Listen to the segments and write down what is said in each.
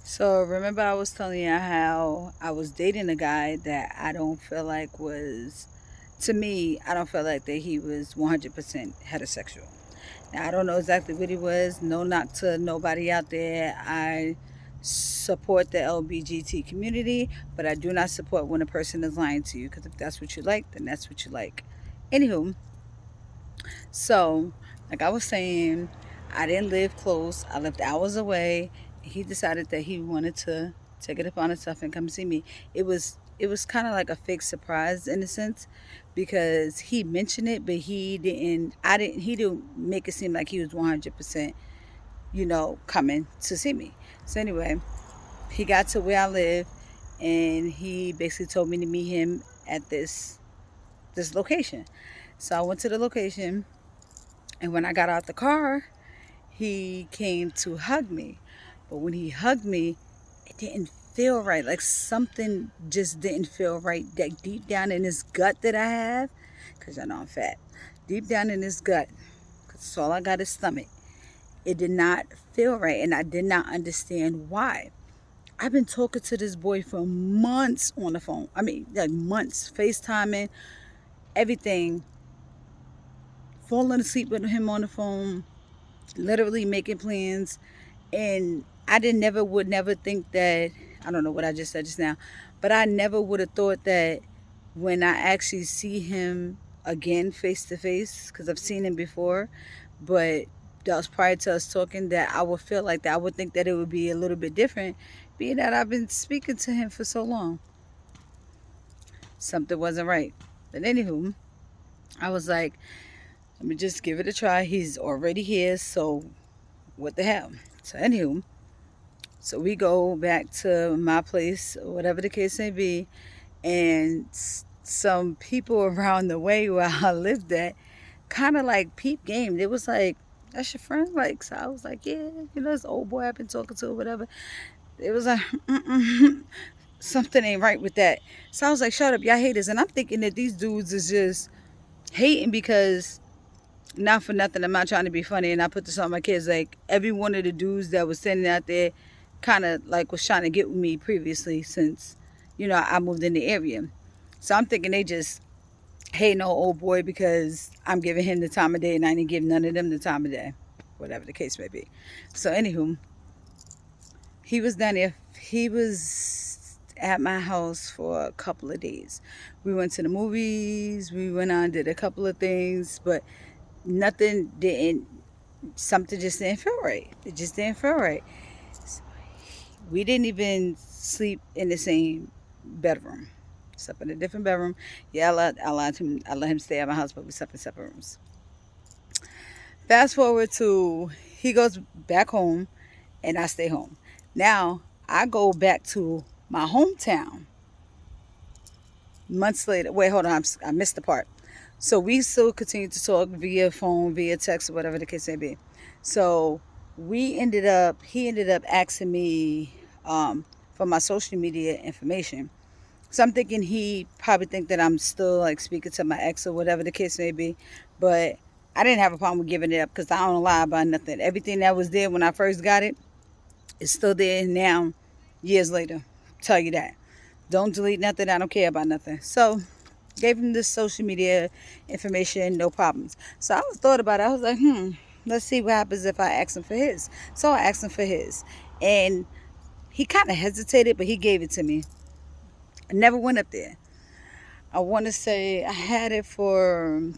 So remember I was telling you how I was dating a guy that I don't feel like was, to me, I don't feel like that he was 100% heterosexual. Now I don't know exactly what he was. No knock to nobody out there. I support the LBGT community, but I do not support when a person is lying to you, because if that's what you like, then that's what you like. Anywho, so, like I was saying, I didn't live close. I lived hours away. He decided that he wanted to take it upon himself and come see me. It was kind of like a fake surprise in a sense, because he mentioned it, but he didn't. I didn't. He didn't make it seem like he was 100%, coming to see me. So anyway, he got to where I live, and he basically told me to meet him at this location. So I went to the location, and when I got out the car, he came to hug me. But when he hugged me, it didn't feel right. Like something just didn't feel right. Like deep down in his gut that I have, because I know I'm fat, deep down in his gut, because all I got is stomach, it did not feel right. And I did not understand why. I've been talking to this boy for months on the phone. I mean, like months, FaceTiming, everything, falling asleep with him on the phone, literally making plans. And I didn't never would never think that, I don't know what I just said just now, but I never would have thought that when I actually see him again face to face, because I've seen him before, but that was prior to us talking, that I would feel like that. I would think that it would be a little bit different, being that I've been speaking to him for so long. Something wasn't right. But anywho, I was like, let me just give it a try. He's already here, so what the hell? So anywho, so we go back to my place, whatever the case may be, and some people around the way where I lived at kind of like peep game. It was like, that's your friend? Like, so I was like, yeah, this old boy I've been talking to or whatever. It was like, something ain't right with that. So I was like, shut up, y'all haters. And I'm thinking that these dudes is just hating because, not for nothing, I'm not trying to be funny, and I put this on my kids. Like, every one of the dudes that was standing out there kind of like was trying to get with me previously, since I moved in the area. So I'm thinking they just hating on old boy because I'm giving him the time of day and I didn't give none of them the time of day, whatever the case may be. So anywho, he was down there. He was at my house for a couple of days. We went to the movies. We went on, did a couple of things, but nothing didn't. Something just didn't feel right. It just didn't feel right. We didn't even sleep in the same bedroom. Slept in a different bedroom. Yeah, I let him stay at my house, but we slept in separate rooms. Fast forward to, he goes back home and I stay home. Now I go back to my hometown months later. Wait, hold on, I missed the part. So we still continue to talk via phone, via text, or whatever the case may be. So he ended up asking me for my social media information. So I'm thinking he probably think that I'm still like speaking to my ex or whatever the case may be. But I didn't have a problem with giving it up, because I don't lie about nothing. Everything that was there when I first got it is still there now, years later. Tell you that. Don't delete nothing. I don't care about nothing. So gave him this social media information, no problems. So I was thought about it. I was like, let's see what happens if I ask him for his. So I asked him for his. And he kind of hesitated, but he gave it to me. I never went up there. I want to say I had it for,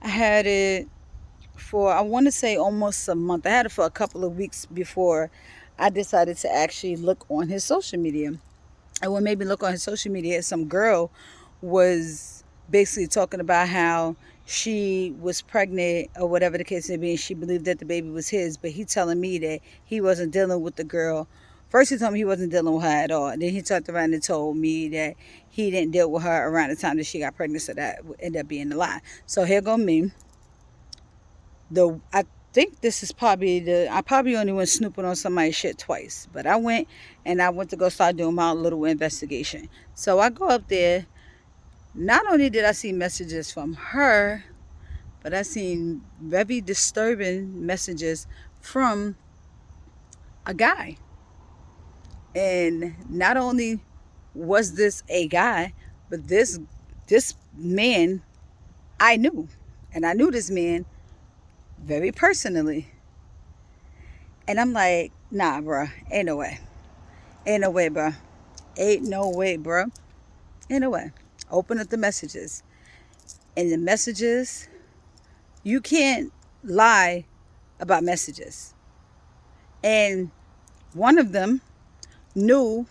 I want to say almost a month. I had it for a couple of weeks before I decided to actually look on his social media. And what made me look on his social media, some girl was basically talking about how she was pregnant or whatever the case may be, and she believed that the baby was his. But he telling me that he wasn't dealing with the girl. First he told me he wasn't dealing with her at all. Then he talked around and told me that he didn't deal with her around the time that she got pregnant, so that ended up being a lie. So here go me. I think this is probably I probably only went snooping on somebody's shit twice, but I went to go start doing my little investigation. So I go up there. Not only did I see messages from her, but I seen very disturbing messages from a guy. And not only was this a guy, but this man I knew. And I knew this man very personally. And I'm like, nah, bruh, ain't no way. Ain't no way, bruh. Ain't no way, bruh. Ain't no way. Open up the messages. And the messages, you can't lie about messages. And one of them knew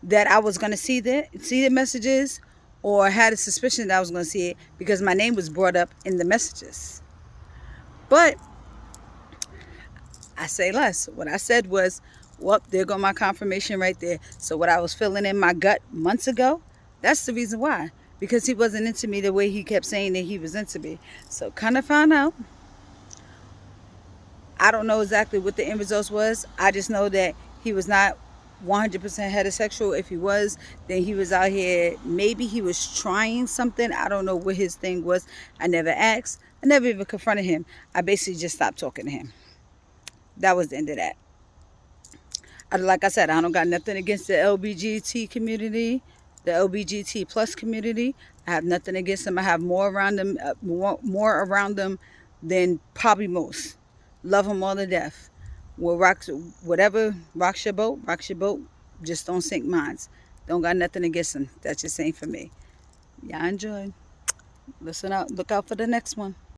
that I was going to see the messages, or had a suspicion that I was going to see it because my name was brought up in the messages. But I say less. What I said was, well, there go my confirmation right there. So what I was feeling in my gut months ago, that's the reason why. Because he wasn't into me the way he kept saying that he was into me. So kind of found out. I don't know exactly what the end results was. I just know that he was not 100% heterosexual. If he was, then he was out here. Maybe he was trying something. I don't know what his thing was. I never asked. I never even confronted him. I basically just stopped talking to him. That was the end of that. Like I said, I don't got nothing against the LBGT community, the LBGT plus community. I have nothing against them. I have more around them, more around them than probably most. Love them all to death. Well, whatever rocks your boat, rocks your boat. Just don't sink mines. Don't got nothing against them. That's just ain't for me. Y'all enjoy. Listen out. Look out for the next one.